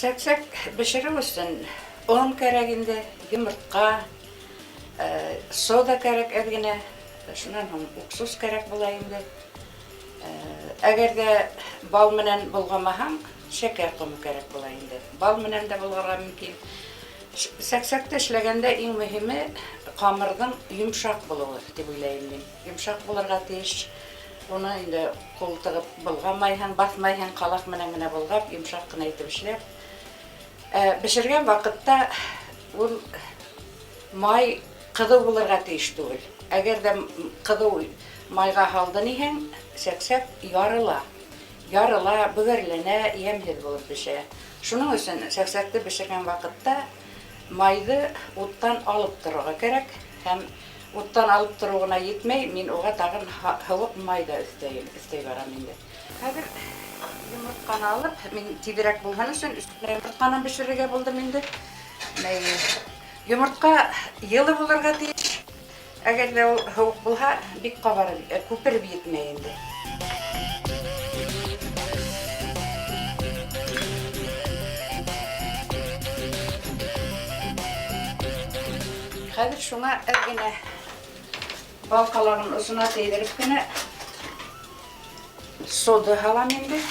Сәксәк бешерү өчен он кәрәк йомыртка, сода кәрәк әҙгенә, шунан һуң уксус кәрәк була инде. Әгәр дә бал менән булгамаһаң, шәкәр ҡомо кәрәк була инде. Бал менән дә булырга мөмкин. Сәксәкте эшләгәндә иң мөһиме ҡамырҙың йомшаҡ булыуы дип уйлайым мин. Йомшаҡ булырға тейеш. Уны инде ҡул тығып болғамайһың, баҫмайһың, ҡалаҡ менән генә болғап, йомшаҡ ҡына итеп эшләп. Бешергән ваҡытта ул май ҡыҙыу булырға тейеш түгел. Әгәр дә ҡыҙыу майға һалдың иһәң, сәксәк ярыла. Ярыла, бөгәрләнә, йәмһеҙ булып бешә. Шуның өсөн сәксәкте бешергән ваҡытта майды уттан алып торорға кәрәк. Һәм уттан алып тороу ғына етмәй, мин уға тағын һыуыҡ майда өҫтәй барам инде. Хәҙер йомортҡаны алып, мин тиҙерәк булһын өсөн өҫтөнә йомортҡаны бешерергә булдым инде. Йомортҡа йылы булырға тейеш. Әгәр дә ул һыуыҡ булһа, бик ҡабарып, күпереп етмәй инде. Хәҙер шуңа әҙгенә балҡаларын осона тейҙереп кенә сода һалам инде.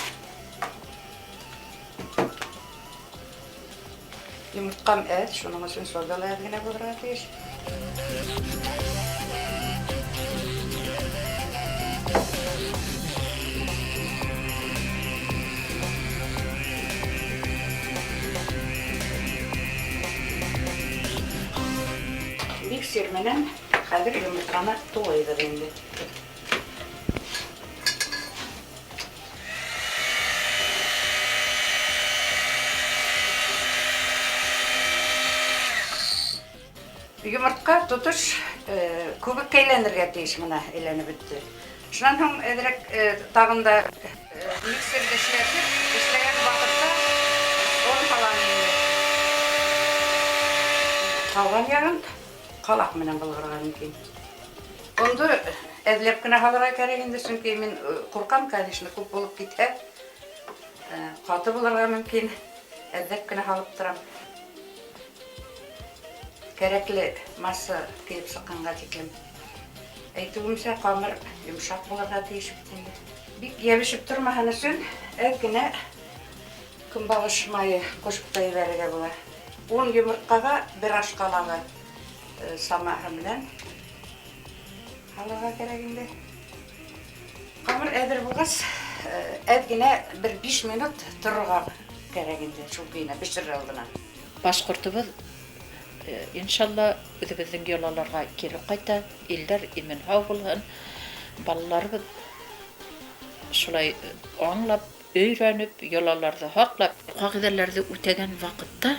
Йомортҡам әҙ, шуның өсөн сода ла әҙгенә булырға тейеш. Миксер менән хәҙер йомортҡаны туйҙыҡ инде. Йомортҡа тотош күбеккә әйләнергә тейеш, мына әйләнеп бөттө. Шунан һуң әҙерәк тағында миксерҙе эшләгән ваҡытта он һалам инде. Ҡалған яғын ҡалаҡ менән булғырға мөмкин. Онды әҙләп кенә һалырға кәрәк инде, сөнки мин ҡурҡам, конечно, күп булып китһә, ҡаты булырға мөмкин. Әҙләп кенә һалып торам. Кәрәкле масса килеп сыҡҡанға тиклем. Әйтеүемсә, ҡамыр йомшаҡ булырға тейеш инде. Бик йәбешеп тормаһын өсөн әҙ генә көнбағыш майы ҡушып та ебәрергә була. 10 йомортҡаға бер аш ҡалағы самаһы менән һалырға кәрәк инде. Ҡамыр әҙер булғас, әҙ генә бер 5 минут торорға кәрәк инде, шул көйөнә бешерер алдынан. Башҡортобоҙ иншалла үҙебеҙҙең йолаларға кире ҡайта, илдәр имен-һау булһын, балаларыбыҙ шулай аңлап, өйрәнеп, йолаларҙы һаҡлап, ҡағиҙәләрҙе үтәгән ваҡытта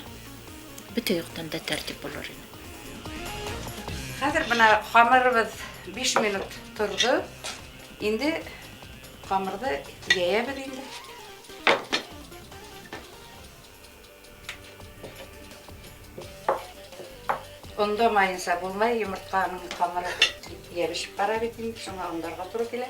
бөтә яҡтан да тәртип булыр ине. Хәҙер бына ҡамырыбыҙ 5 минут торҙо. Инде ҡамырҙы йәйәбеҙ инде. Ондамайынса булмай, йомортҡаның ҡамыры йәбешеп бара бит инде, шуңа ондарға туры килә.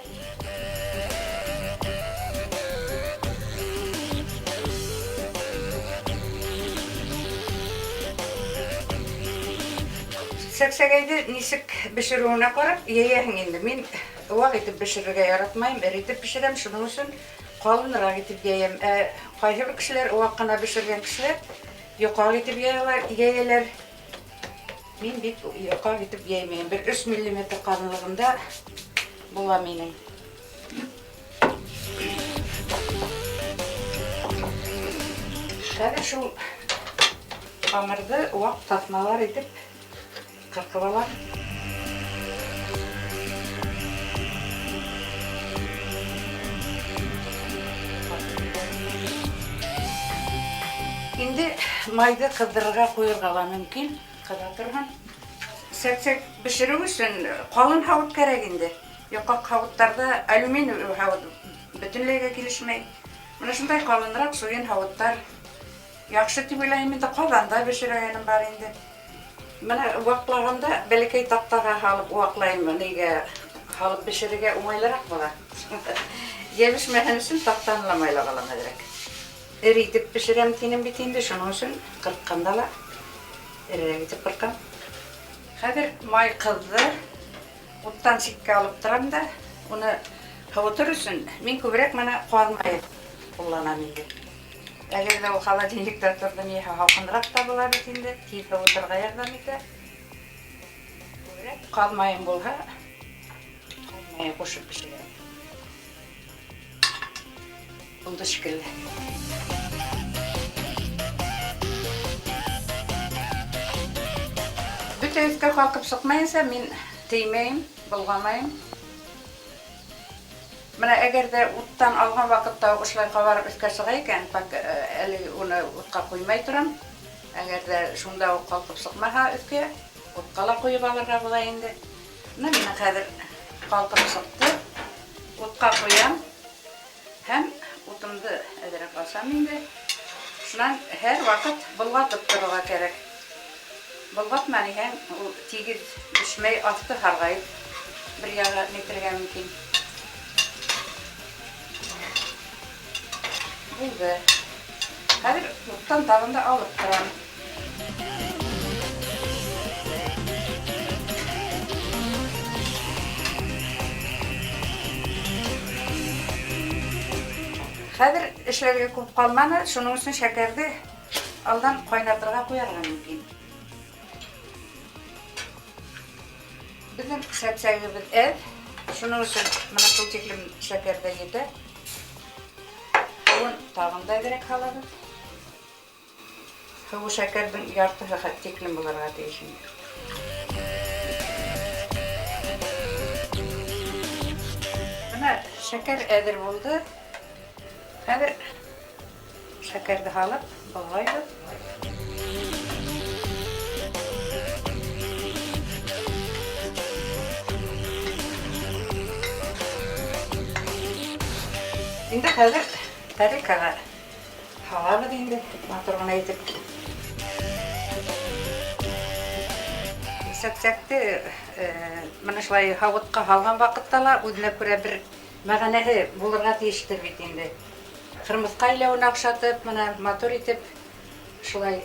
Сәксәгәйҙе нисек бешереүенә ҡарап, йәйәһең инде. Мин ваҡ итеп бешерергә яратмайым, итеп бешерәм, шуның өсөн ҡалыныраҡ итеп йәйәм. Ҡайһы бер кешеләр, ваҡ ҡына бешергән кешеләр, йоҡаҡ итеп йәйәләр. Мин бик йоҡаҡ итеп йәймәйем. Бер 3 миллиметр ҡалынлығында була минең. Хәҙер шул ҡамырҙы ваҡ таҫмалар итеп ҡырҡып алам. Инде майды ҡыҙҙырырға ҡуйырға ла мөмкин, ҡыҙа торһон. Сәксәк бешереү өсөн ҡалын һауыт кәрәк инде. Йоҡаҡ һауыттарҙа алюминий һауыт бөтөнләйгә килешмәй. Мына шундай ҡалыныраҡ суйын һауыттар яҡшы тип уйлайым инде. Ҡаҙанда бешерәгәнем бар инде. Мына ваҡлағанда бәләкәй таҡтаға һалып ваҡлайым, нигә һалып бешерергә уңайлыраҡ була. Йәбешмәһен өсөн таҡтаны ла майлап алам әҙерәк. eriytip pişirem tinem bitinde şunun için kırkkandala eriytip kırkam. Hadir may kızdı. Uttan sikke alıp duram da onu kavutur üçün min köbürek mana kalmayı kullanam indi. Eğer de o холодильникте turdu niye halkındırak da bular bitinde tiyip kavuturga yardım ete. Köbürek kalmayın bolha kalmayı koşup pişirem. Buldu şekilde. Büteyizge kalkıp sıkmayınsa min teymeyim, bulgamayım. Mana eğer de uttan algan vakitte uşlay kavarıp üstke sıgayken, bak eli onu utka koymay turam. Eğer de şunda o kalkıp sıkmaha üstke, utkala koyup alırga bulayındı. Mana mina kadir kalkıp sıktı, utka koyam. Hem utumdu ederek alsam indi. Şundan her vakit bulgatıp dururga gerek. Bulgatmani hem tigiz düşmey attı hargayıp bir yağa netirgen mümkün. Buldu. Hadir uttan tavında alıp duram. Hadir işlerge köp kalmany, şunun üçün şekerdi aldan kaynatırga koyarga mümkün. Bizim sepsegimiz ev, şunun üçün mana şol çeklim şekerde yedi. Onun tağında ederek kaladı. Bu şekerden yartı çeklim bularga değişim. Buna şeker edir buldu. Hadir şekerdi alıp bulgaydı. Şimdi hadir tarikaga havalı dindi maturgana yetip. Sepsekti mana şulay havutqa halgan vaqıttala özüne köre bir maganahy bulurga tiyiştir bit indi. Kırmızı ilewini akşatıp, mana motor etip, şulay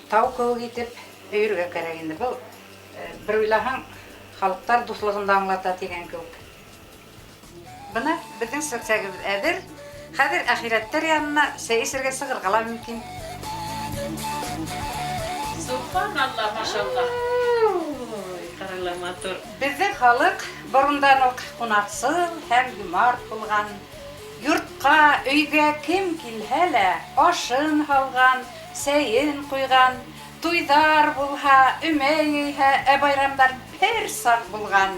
tav kög etip, öýürge kerek indi. Bu bir uylahan halklar dostlugynda anglata degen kög. Buna bizden sepsegimiz edir. Hadir ahiretler yanına seyisirge sığırgala mümkün. Subhanallah maşallah. Karala matur. Bizden halyk burundan ok kunaksız hem yumar bulgan. Yurtqa, öýge kim kilhele, aşyn halgan, seyin koygan, tuydar bulha, ümeýhe, bayramlar per sak bulgan.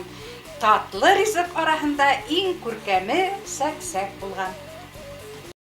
Tatlı rizik arasında in kurkemi sek bulgan.